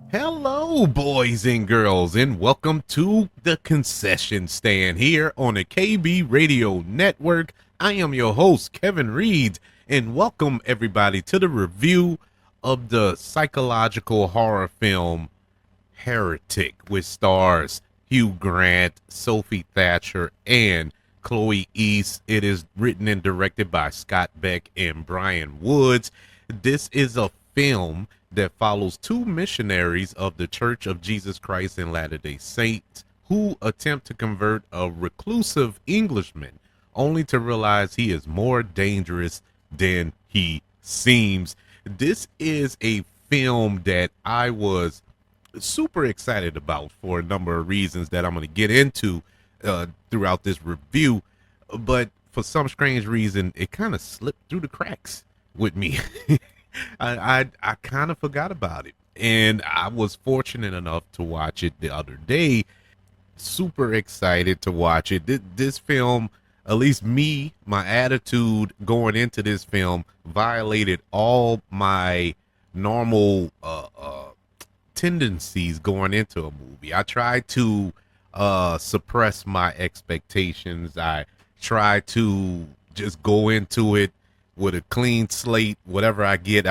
Hello, boys and girls, and welcome to the concession stand here on the KB Radio Network. I am your host, Kevin Reed, and welcome everybody to the review of the psychological horror film Heretic, which stars Hugh Grant, Sophie Thatcher, and Chloe East. It is written and directed by Scott Beck and Brian Woods. This is a film that follows two missionaries of the Church of Jesus Christ in Latter-day Saints who attempt to convert a reclusive Englishman only to realize he is more dangerous than he seems. This is a film that I was super excited about for a number of reasons that I'm going to get into throughout this review. But for some strange reason, it kind of slipped through the cracks with me. I kind of forgot about it. And I was fortunate enough to watch it the other day. Super excited to watch it. This film, at least me, my attitude going into this film violated all my normal tendencies going into a movie. I try to suppress my expectations. I try to just go into it with a clean slate. Whatever I get,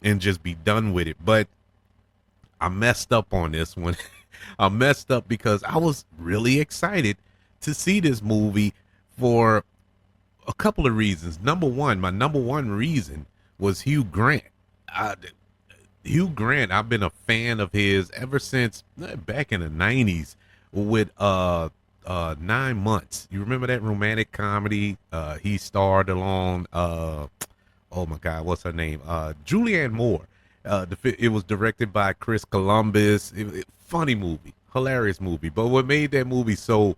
and just be done with it. But I messed up on this one. I messed up because I was really excited to see this movie for a couple of reasons. Number one, my number one reason was Hugh Grant. I, Hugh Grant, I've been a fan of his ever since back in the 90s with 9 months. You remember that romantic comedy? He starred along oh my God, what's her name? Julianne Moore. It was directed by Chris Columbus. Funny movie, hilarious movie. But what made that movie so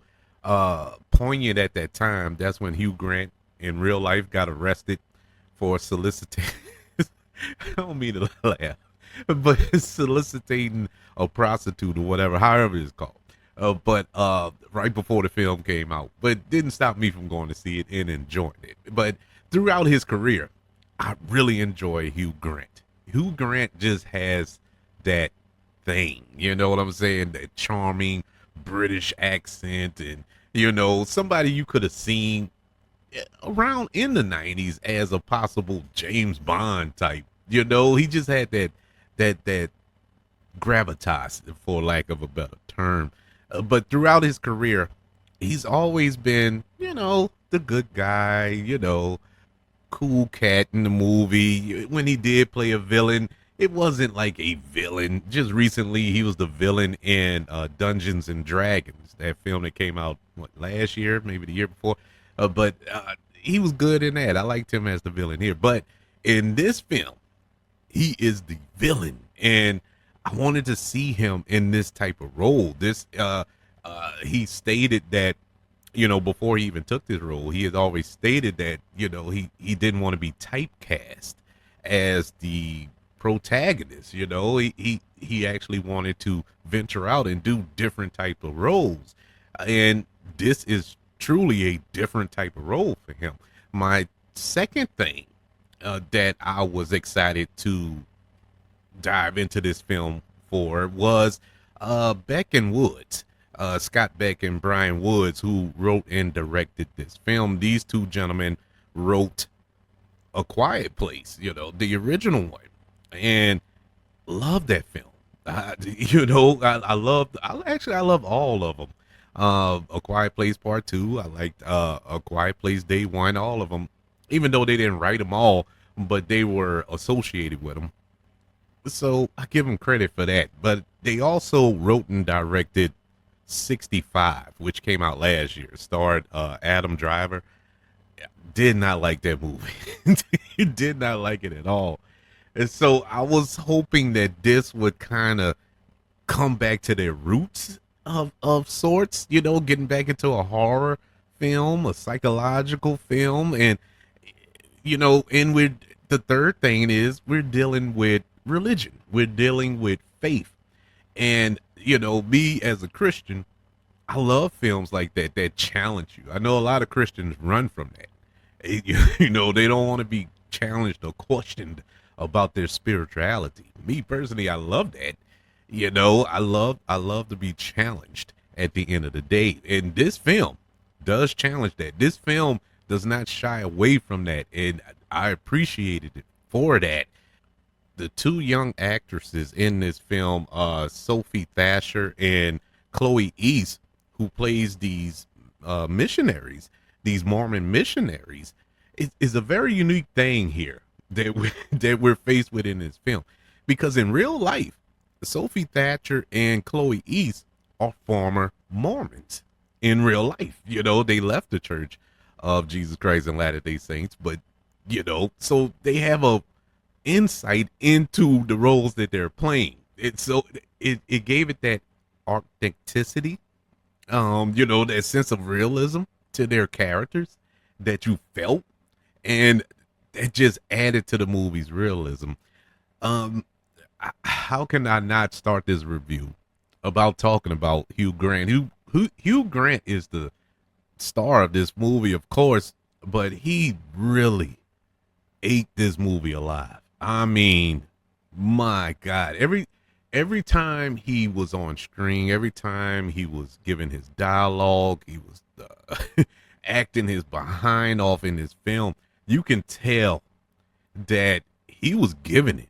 poignant at that time, that's when Hugh Grant in real life got arrested for solicitation. I don't mean to laugh, but soliciting a prostitute or whatever, however it's called. But right before the film came out, but didn't stop me from going to see it and enjoying it. But throughout his career, I really enjoy Hugh Grant. Hugh Grant just has that thing, you know what I'm saying? That charming British accent, and somebody you could have seen around in the 90s as a possible James Bond type. He just had that gravitas, for lack of a better term. But throughout his career, he's always been, the good guy, cool cat in the movie. When he did play a villain, it wasn't like a villain. Just recently, he was the villain in Dungeons and Dragons, that film that came out last year, maybe the year before. But he was good in that. I liked him as the villain here. But in this film, he is the villain, and I wanted to see him in this type of role. He stated that, before he even took this role, he had always stated that, he didn't want to be typecast as the protagonist. He actually wanted to venture out and do different type of roles, and this is truly a different type of role for him. My second thing that I was excited to dive into this film for was Beck and Woods, Scott Beck and Brian Woods, who wrote and directed this film. These two gentlemen wrote A Quiet Place, the original one, and love that film. I love all of them. A Quiet Place Part 2. I liked A Quiet Place Day 1, all of them, even though they didn't write them all, but they were associated with them. So I give them credit for that. But they also wrote and directed 65, which came out last year. Starred Adam Driver. Did not like that movie. Did not like it at all. And so I was hoping that this would kind of come back to their roots of sorts, getting back into a horror film, a psychological film. And, and the third thing is we're dealing with religion. We're dealing with faith. And, me as a Christian, I love films like that challenge you. I know a lot of Christians run from that. They don't want to be challenged or questioned about their spirituality. Me personally, I love that. I love to be challenged at the end of the day. And this film does challenge that. This film does not shy away from that. And I appreciated it for that. The two young actresses in this film, Sophie Thatcher and Chloe East, who plays these missionaries, these Mormon missionaries, is a very unique thing here that that we're faced with in this film, because in real life, Sophie Thatcher and Chloe East are former Mormons in real life. They left the Church of Jesus Christ and Latter-day Saints, but so they have a insight into the roles that they're playing. It gave it that authenticity, that sense of realism to their characters that you felt, and that just added to the movie's realism. Um, how can I not start this review about talking about Hugh Grant? Hugh Grant is the star of this movie, of course, but he really ate this movie alive. I mean, my God, every time he was on screen, every time he was giving his dialogue, he was acting his behind off in his film. You can tell that he was giving it.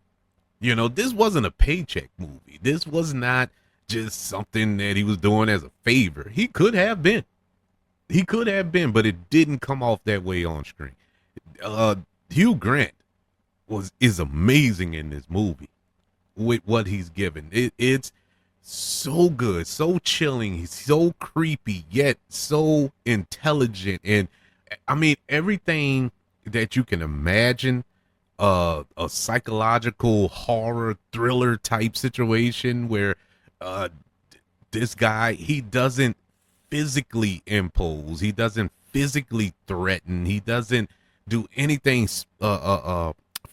This wasn't a paycheck movie. This was not just something that he was doing as a favor. He could have been. But it didn't come off that way on screen. Hugh Grant is amazing in this movie with what he's given. It's so good, so chilling. He's so creepy, yet so intelligent. And I mean, everything that you can imagine, a psychological horror thriller type situation where this guy, he doesn't physically impose, he doesn't physically threaten, he doesn't do anything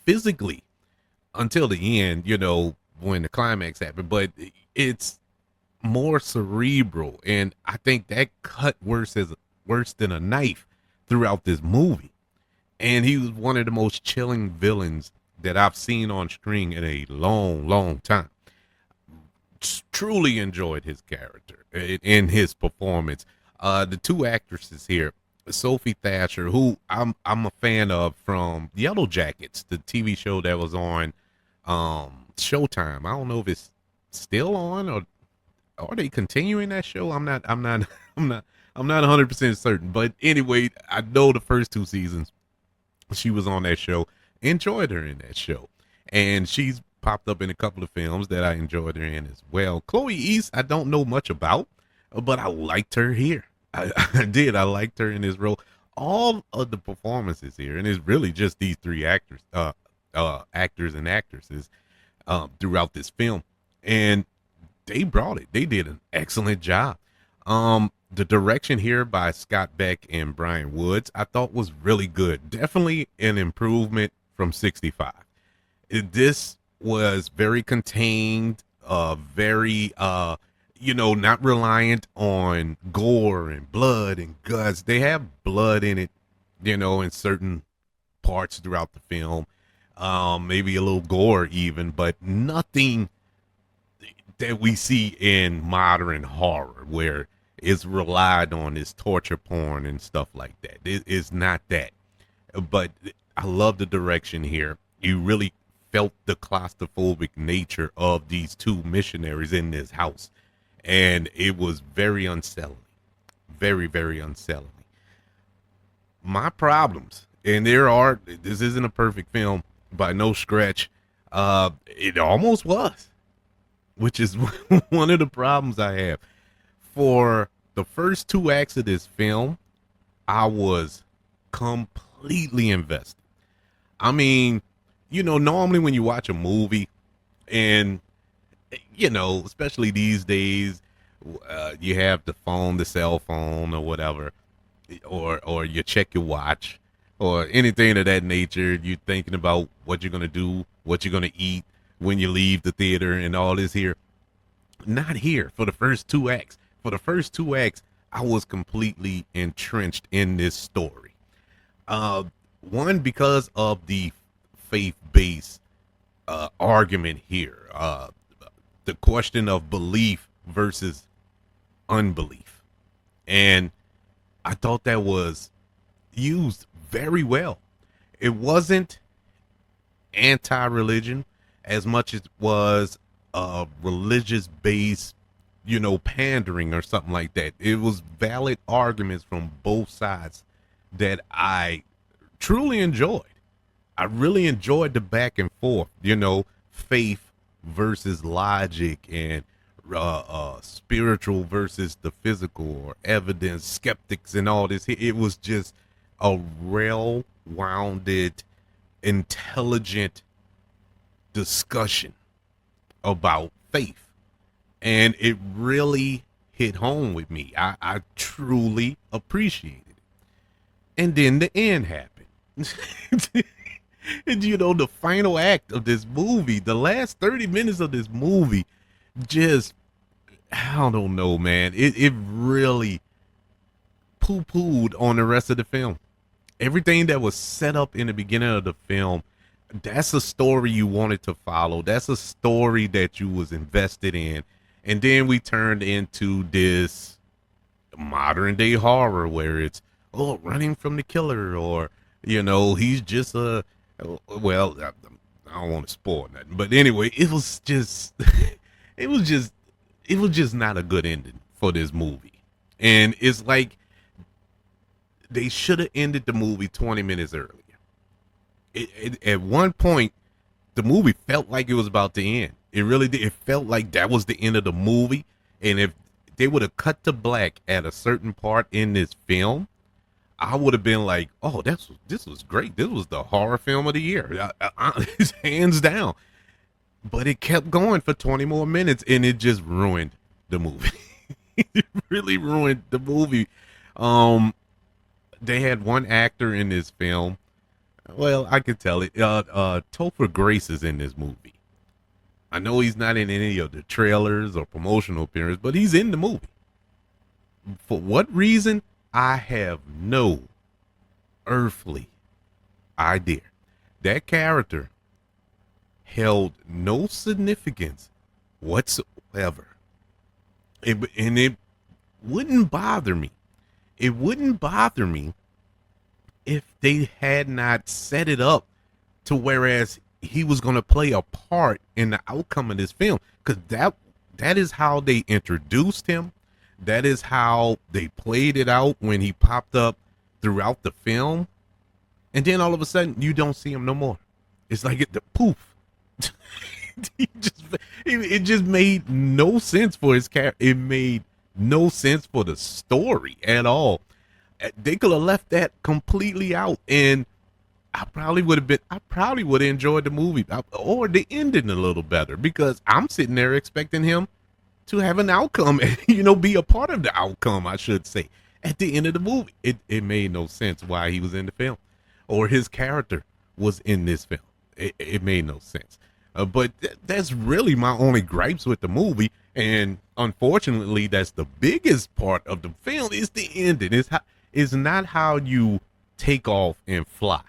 physically until the end, when the climax happened. But it's more cerebral, and I think that cut worse than a knife throughout this movie. And he was one of the most chilling villains that I've seen on screen in a long time. Truly enjoyed his character and his performance. The two actresses here, Sophie Thatcher, who I'm a fan of from Yellow Jackets, the TV show that was on Showtime. I don't know if it's still on, or are they continuing that show? I'm not 100% certain. But anyway, I know the first two seasons she was on that show. Enjoyed her in that show, and she's popped up in a couple of films that I enjoyed her in as well. Chloe East, I don't know much about, but I liked her here. I did. I liked her in this role. All of the performances here, and it's really just these three actors and actresses throughout this film, and they brought it. They did an excellent job. The direction here by Scott Beck and Brian Woods, I thought was really good. Definitely an improvement from 65. This was very contained, very not reliant on gore and blood and guts. They have blood in it, in certain parts throughout the film. Maybe a little gore even, but nothing that we see in modern horror where it's relied on this torture porn and stuff like that. It's not that. But I love the direction here. You really felt the claustrophobic nature of these two missionaries in this house. And it was very unsettling. Very, very unsettling. My problems, and this isn't a perfect film by no stretch. It almost was, which is one of the problems I have. For the first two acts of this film, I was completely invested. I mean, normally when you watch a movie, and especially these days, you have the cell phone or whatever, or you check your watch or anything of that nature. You're thinking about what you're gonna do, what you're gonna eat when you leave the theater, and all this here. Not here for the first two acts. For the first two acts, I was completely entrenched in this story. One, because of the faith base argument here. The question of belief versus unbelief. And I thought that was used very well. It wasn't anti-religion as much as it was religious based, pandering or something like that. It was valid arguments from both sides that I truly enjoyed. I really enjoyed the back and forth, faith versus logic, and spiritual versus the physical, or evidence, skeptics, and all this. It was just a well-rounded, intelligent discussion about faith. And it really hit home with me. I truly appreciated it. And then the end happened. And the final act of this movie, the last 30 minutes of this movie, just, I don't know, man. It really poo-pooed on the rest of the film. Everything that was set up in the beginning of the film, that's a story you wanted to follow. That's a story that you was invested in. And then we turned into this modern day horror where it's, running from the killer, or, he's just well, I don't want to spoil nothing. But anyway, it was just, it was just not a good ending for this movie. And it's like they should have ended the movie 20 minutes earlier. At one point, the movie felt like it was about to end. It really did. It felt like that was the end of the movie. And if they would have cut to black at a certain part in this film, I would have been like, oh, this was great. This was the horror film of the year. Hands down. But it kept going for 20 more minutes, and it just ruined the movie. It really ruined the movie. They had one actor in this film. Well, I could tell it. Topher Grace is in this movie. I know he's not in any of the trailers or promotional appearances, but he's in the movie. For what reason? I have no earthly idea. That character held no significance whatsoever. And it wouldn't bother me. It wouldn't bother me if they had not set it up to whereas he was going to play a part in the outcome of this film. Because that is how they introduced him. That is how they played it out when he popped up throughout the film. And then all of a sudden, you don't see him no more. It's like the poof. It just made no sense for his character. It made no sense for the story at all. They could have left that completely out, and I probably would have enjoyed the movie or the ending a little better, because I'm sitting there expecting him to have an outcome and, be a part of the outcome, I should say, at the end of the movie. It made no sense why he was in the film or his character was in this film. It made no sense. But that's really my only gripes with the movie. And unfortunately, that's the biggest part of the film is the ending. It's not how you take off and fly.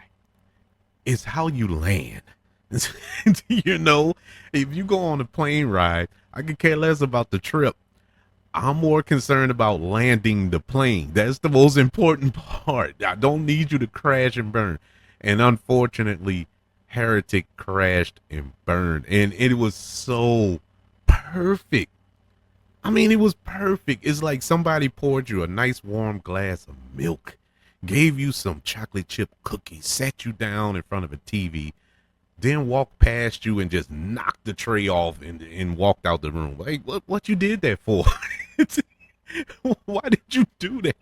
It's how you land. If you go on a plane ride, I could care less about the trip. I'm more concerned about landing the plane. That's the most important part. I don't need you to crash and burn. And unfortunately, Heretic crashed and burned. And it was so perfect. I mean, it was perfect. It's like somebody poured you a nice warm glass of milk, gave you some chocolate chip cookies, sat you down in front of a TV, then walked past you and just knocked the tray off and walked out the room. Like, what you did that for? Why did you do that?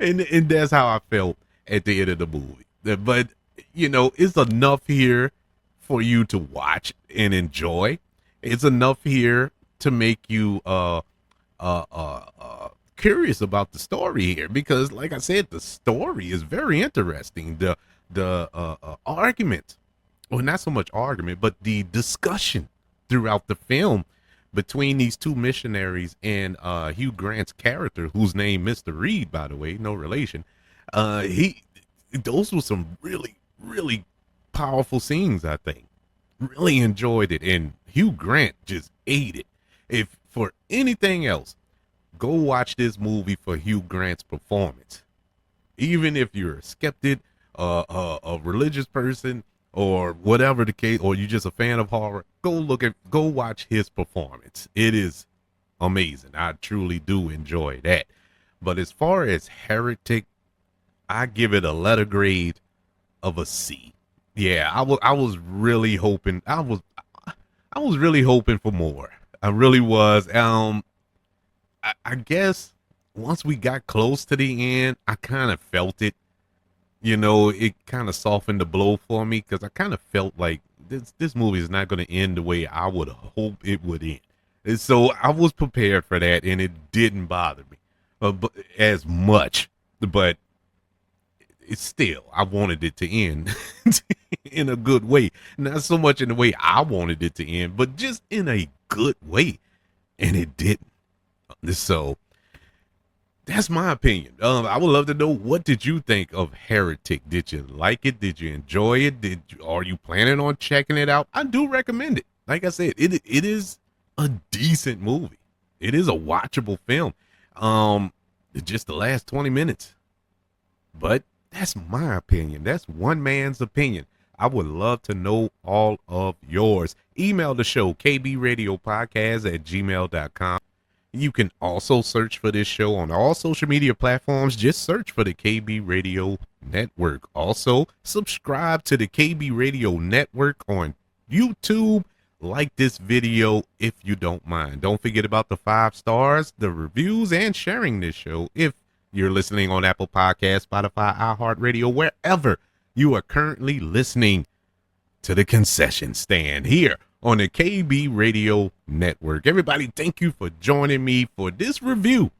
And that's how I felt at the end of the movie. But, it's enough here for you to watch and enjoy. It's enough here to make you curious about the story here, because like I said, the story is very interesting. The argument, well, not so much argument, but the discussion throughout the film between these two missionaries and Hugh Grant's character, whose name Mr. Reed, by the way, no relation. Those were some really, really powerful scenes, I think. Really enjoyed it, and Hugh Grant just ate it. If for anything else, go watch this movie for Hugh Grant's performance. Even if you're a skeptic, a religious person, or whatever the case, or you're just a fan of horror, go watch his performance. It is amazing. I truly do enjoy that. But as far as Heretic, I give it a letter grade of a C. Yeah, I was really hoping I was really hoping for more. I really was. I guess once we got close to the end, I kind of felt it. It kind of softened the blow for me because I kind of felt like this movie is not going to end the way I would hope it would end. And so I was prepared for that, and it didn't bother me but, as much. But it's still, I wanted it to end in a good way. Not so much in the way I wanted it to end, but just in a good way. And it didn't. So that's my opinion. I would love to know, what did you think of Heretic? Did you like it? Did you enjoy it? Are you planning on checking it out? I do recommend it. Like I said, it is a decent movie. It is a watchable film. Just the last 20 minutes. But that's my opinion. That's one man's opinion. I would love to know all of yours. Email the show, kbradiopodcast@gmail.com. You can also search for this show on all social media platforms. Just search for the KB Radio Network. Also, subscribe to the KB Radio Network on YouTube. Like this video if you don't mind. Don't forget about the 5 stars, the reviews, and sharing this show if you're listening on Apple Podcasts, Spotify, iHeartRadio, wherever you are currently listening to the concession stand here on the KB Radio Network. Everybody, thank you for joining me for this review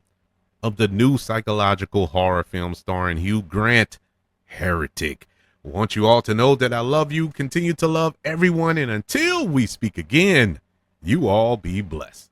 of the new psychological horror film starring Hugh Grant, Heretic. I want you all to know that I love you, continue to love everyone, and until we speak again, you all be blessed.